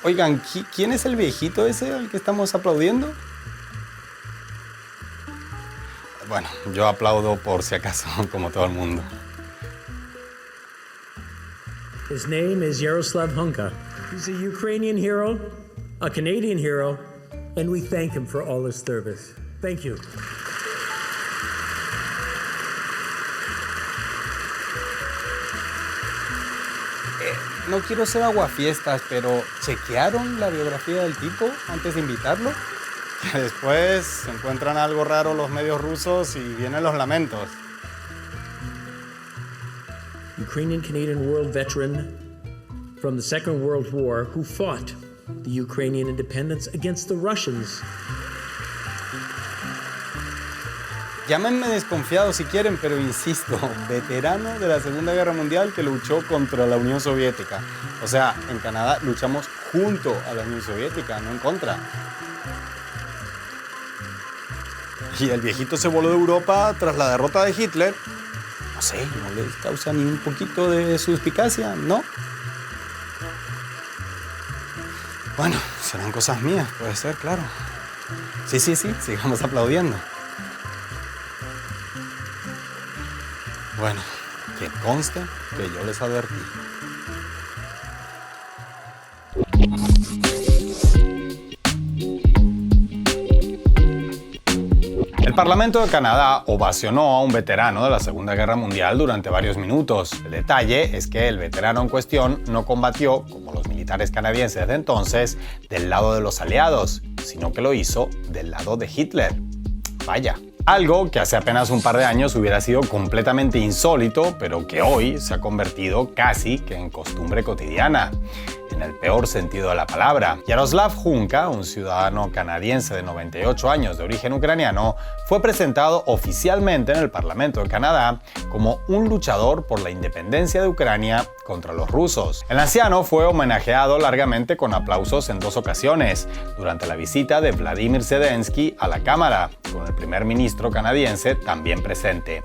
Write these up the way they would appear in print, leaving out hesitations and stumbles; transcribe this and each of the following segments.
Oigan, ¿quién es el viejito ese al que estamos aplaudiendo? Bueno, yo aplaudo por si acaso, como todo el mundo. His name is Yaroslav Hunka. He's a Ukrainian hero, a Canadian hero, and we thank him for all his service. Thank you. No quiero ser aguafiestas, pero ¿chequearon la biografía del tipo antes de invitarlo? Que después encuentran algo raro los medios rusos y vienen los lamentos. Ukrainian Canadian world veteran from the Second World War who fought the Ukrainian independence against the Russians. Llámenme desconfiado si quieren, pero insisto, veterano de la Segunda Guerra Mundial que luchó contra la Unión Soviética. O sea, en Canadá luchamos junto a la Unión Soviética, no en contra. Y el viejito se voló de Europa tras la derrota de Hitler. No sé, no les causa ni un poquito de suspicacia, ¿no? Bueno, serán cosas mías, puede ser, claro. Sí, sigamos aplaudiendo. Bueno, que conste que yo les advertí. El Parlamento de Canadá ovacionó a un veterano de la Segunda Guerra Mundial durante varios minutos. El detalle es que el veterano en cuestión no combatió, como los militares canadienses de entonces, del lado de los aliados, sino que lo hizo del lado de Hitler. Vaya. Algo que hace apenas un par de años hubiera sido completamente insólito, pero que hoy se ha convertido casi que en costumbre cotidiana, en el peor sentido de la palabra. Yaroslav Hunka, un ciudadano canadiense de 98 años de origen ucraniano, fue presentado oficialmente en el Parlamento de Canadá como un luchador por la independencia de Ucrania contra los rusos. El anciano fue homenajeado largamente con aplausos en 2 ocasiones, durante la visita de Vladimir Zelensky a la Cámara, con el primer ministro canadiense también presente.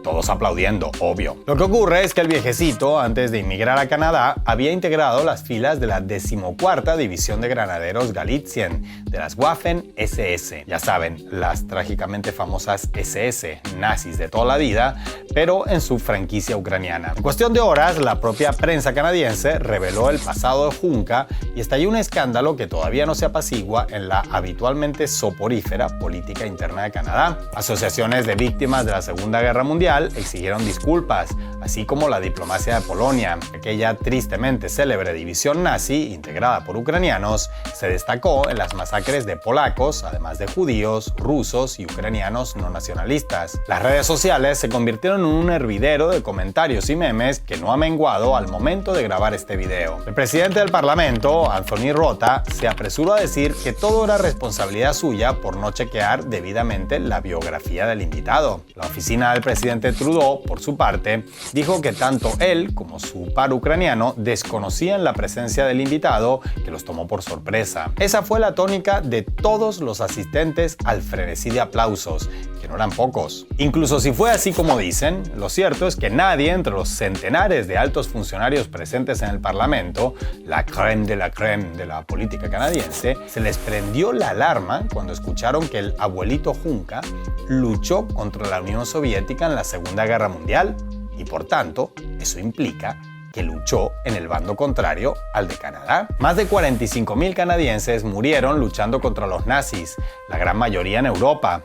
Todos aplaudiendo, obvio. Lo que ocurre es que el viejecito, antes de emigrar a Canadá, había integrado las filas de la 14ª División de Granaderos Galizien de las Waffen-SS. Ya saben, las trágicamente famosas SS, nazis de toda la vida, pero en su franquicia ucraniana. En cuestión de horas, la propia prensa canadiense reveló el pasado de Hunka y estalló un escándalo que todavía no se apacigua en la habitualmente soporífera política interna de Canadá. Asociaciones de víctimas de la Segunda Guerra Mundial exigieron disculpas, así como la diplomacia de Polonia. Aquella tristemente célebre división nazi, integrada por ucranianos, se destacó en las masacres de polacos, además de judíos, rusos y ucranianos no nacionalistas. Las redes sociales se convirtieron en un hervidero de comentarios y memes que no ha menguado al momento de grabar este video. El presidente del Parlamento, Anthony Rota, se apresuró a decir que todo era responsabilidad suya por no chequear debidamente la biografía del invitado. La oficina del presidente Trudeau, por su parte, dijo que tanto él como su par ucraniano desconocían la presencia del invitado, que los tomó por sorpresa. Esa fue la tónica de todos los asistentes al frenesí de aplausos, que no eran pocos. Incluso si fue así como dicen, lo cierto es que nadie entre los centenares de altos funcionarios presentes en el Parlamento, la crème de la política canadiense, se les prendió la alarma cuando escucharon que el abuelito Hunka luchó contra la Unión Soviética en la Segunda Guerra Mundial y, por tanto, eso implica que luchó en el bando contrario al de Canadá. Más de 45,000 canadienses murieron luchando contra los nazis, la gran mayoría en Europa.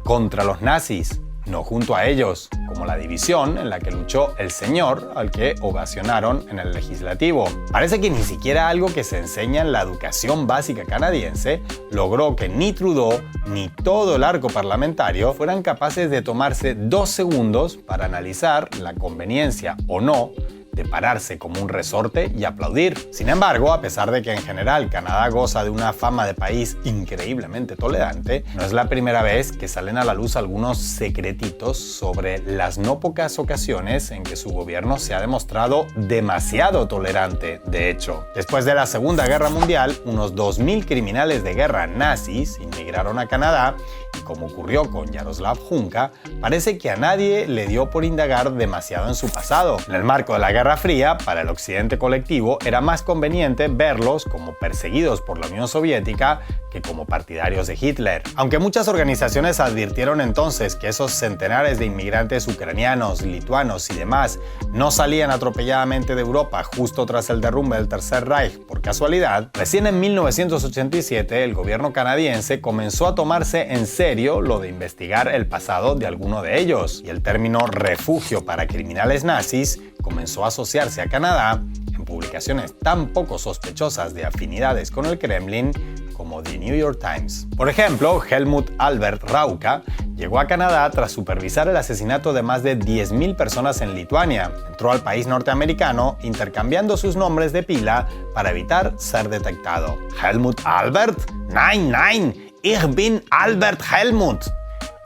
Contra los nazis, no junto a ellos, como la división en la que luchó el señor al que ovacionaron en el legislativo. Parece que ni siquiera algo que se enseña en la educación básica canadiense logró que ni Trudeau ni todo el arco parlamentario fueran capaces de tomarse 2 segundos para analizar la conveniencia o no de pararse como un resorte y aplaudir. Sin embargo, a pesar de que en general Canadá goza de una fama de país increíblemente tolerante, no es la primera vez que salen a la luz algunos secretitos sobre las no pocas ocasiones en que su gobierno se ha demostrado demasiado tolerante. De hecho, después de la Segunda Guerra Mundial, unos 2,000 criminales de guerra nazis inmigraron a Canadá y como ocurrió con Yaroslav Hunka, parece que a nadie le dio por indagar demasiado en su pasado. En el marco de la Guerra Fría, para el occidente colectivo era más conveniente verlos como perseguidos por la Unión Soviética que como partidarios de Hitler. Aunque muchas organizaciones advirtieron entonces que esos centenares de inmigrantes ucranianos, lituanos y demás no salían atropelladamente de Europa justo tras el derrumbe del Tercer Reich por casualidad, recién en 1987 el gobierno canadiense comenzó a tomarse en serio lo de investigar el pasado de alguno de ellos, y el término refugio para criminales nazis comenzó a asociarse a Canadá en publicaciones tan poco sospechosas de afinidades con el Kremlin como The New York Times. Por ejemplo, Helmut Albert Rauka llegó a Canadá tras supervisar el asesinato de más de 10.000 personas en Lituania. Entró al país norteamericano intercambiando sus nombres de pila para evitar ser detectado. Helmut Albert? Nein, nein, ich bin Albert Helmut.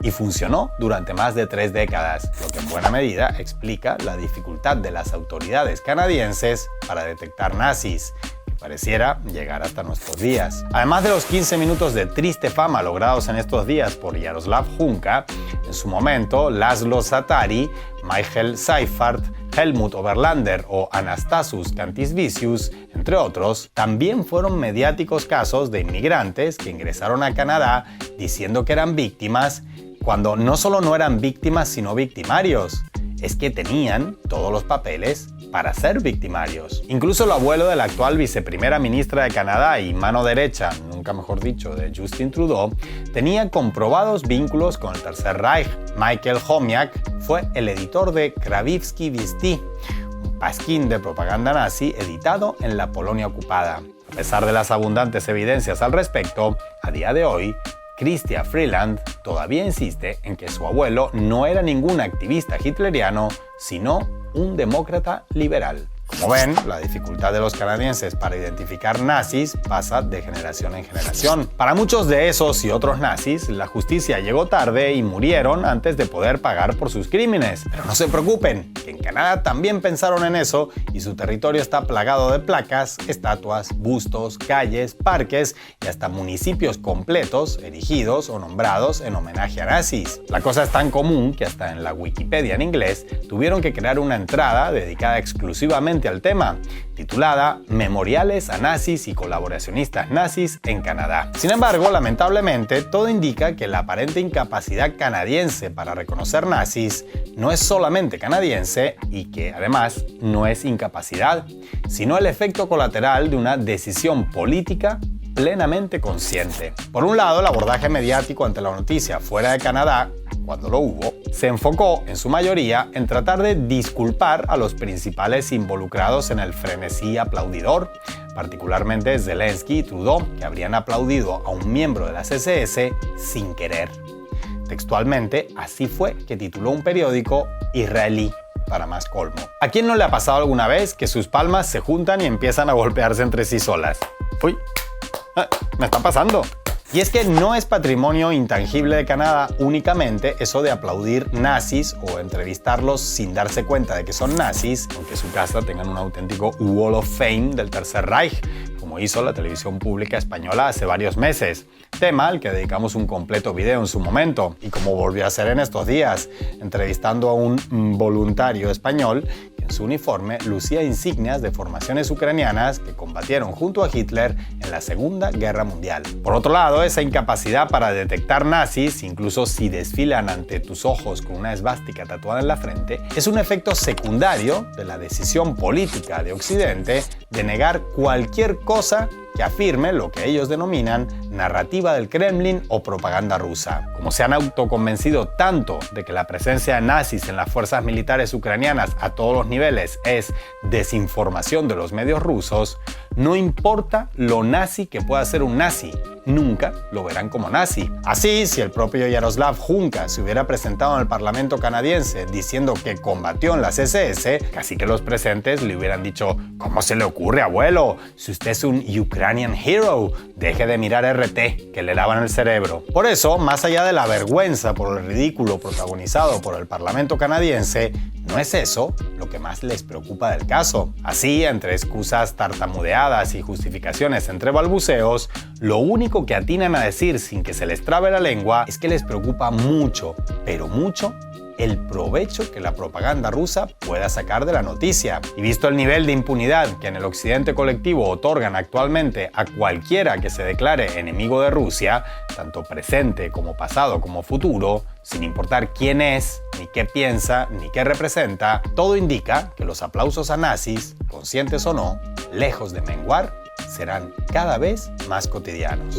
Y funcionó durante más de 3 décadas, lo que en buena medida explica la dificultad de las autoridades canadienses para detectar nazis, que pareciera llegar hasta nuestros días. Además de los 15 minutos de triste fama logrados en estos días por Yaroslav Hunka, en su momento Laszlo Zaatari, Michael Seifert, Helmut Oberlander o Anastasis Kantisvicius, entre otros, también fueron mediáticos casos de inmigrantes que ingresaron a Canadá diciendo que eran víctimas, cuando no solo no eran víctimas sino victimarios, es que tenían todos los papeles para ser victimarios. Incluso el abuelo de la actual viceprimera ministra de Canadá y mano derecha, nunca mejor dicho, de Justin Trudeau, tenía comprobados vínculos con el Tercer Reich. Michael Chomiak fue el editor de Krawівські вісті, un pasquín de propaganda nazi editado en la Polonia ocupada. A pesar de las abundantes evidencias al respecto, a día de hoy, Chrystia Freeland todavía insiste en que su abuelo no era ningún activista hitleriano, sino un demócrata liberal. Como ven, la dificultad de los canadienses para identificar nazis pasa de generación en generación. Para muchos de esos y otros nazis, la justicia llegó tarde y murieron antes de poder pagar por sus crímenes. Pero no se preocupen, que en Canadá también pensaron en eso y su territorio está plagado de placas, estatuas, bustos, calles, parques y hasta municipios completos erigidos o nombrados en homenaje a nazis. La cosa es tan común que hasta en la Wikipedia en inglés tuvieron que crear una entrada dedicada exclusivamente al tema, titulada Memoriales a nazis y colaboracionistas nazis en Canadá. Sin embargo, lamentablemente, todo indica que la aparente incapacidad canadiense para reconocer nazis no es solamente canadiense y que, además, no es incapacidad, sino el efecto colateral de una decisión política plenamente consciente. Por un lado, el abordaje mediático ante la noticia fuera de Canadá, cuando lo hubo, se enfocó en su mayoría en tratar de disculpar a los principales involucrados en el frenesí aplaudidor, particularmente Zelensky y Trudeau, que habrían aplaudido a un miembro de la CSS sin querer. Textualmente, así fue que tituló un periódico israelí, para más colmo. ¿A quién no le ha pasado alguna vez que sus palmas se juntan y empiezan a golpearse entre sí solas? ¡Uy! Me está pasando. Y es que no es patrimonio intangible de Canadá únicamente eso de aplaudir nazis o entrevistarlos sin darse cuenta de que son nazis, aunque en su casa tengan un auténtico Wall of Fame del Tercer Reich, como hizo la televisión pública española hace varios meses, tema al que dedicamos un completo video en su momento, y como volvió a hacer en estos días, entrevistando a un voluntario español que en su uniforme lucía insignias de formaciones ucranianas que combatieron junto a Hitler en la Segunda Guerra Mundial. Por otro lado, esa incapacidad para detectar nazis, incluso si desfilan ante tus ojos con una esvástica tatuada en la frente, es un efecto secundario de la decisión política de Occidente de negar cualquier cosa que afirme lo que ellos denominan narrativa del Kremlin o propaganda rusa. Como se han autoconvencido tanto de que la presencia de nazis en las fuerzas militares ucranianas a todos los niveles es desinformación de los medios rusos, no importa lo nazi que pueda ser un nazi, nunca lo verán como nazi. Así, si el propio Yaroslav Hunka se hubiera presentado en el Parlamento canadiense diciendo que combatió en la CSS, casi que los presentes le hubieran dicho: ¿cómo se le ocurre, abuelo? Si usted es un Ukrainian hero, deje de mirar RT, que le lavan el cerebro. Por eso, más allá de la vergüenza por el ridículo protagonizado por el Parlamento canadiense, no es eso lo que más les preocupa del caso. Así, entre excusas tartamudeadas y justificaciones entre balbuceos, lo único que atinan a decir sin que se les trabe la lengua es que les preocupa mucho, pero mucho, el provecho que la propaganda rusa pueda sacar de la noticia. Y visto el nivel de impunidad que en el occidente colectivo otorgan actualmente a cualquiera que se declare enemigo de Rusia, tanto presente como pasado como futuro, sin importar quién es, ni qué piensa, ni qué representa, todo indica que los aplausos a nazis, conscientes o no, lejos de menguar, serán cada vez más cotidianos.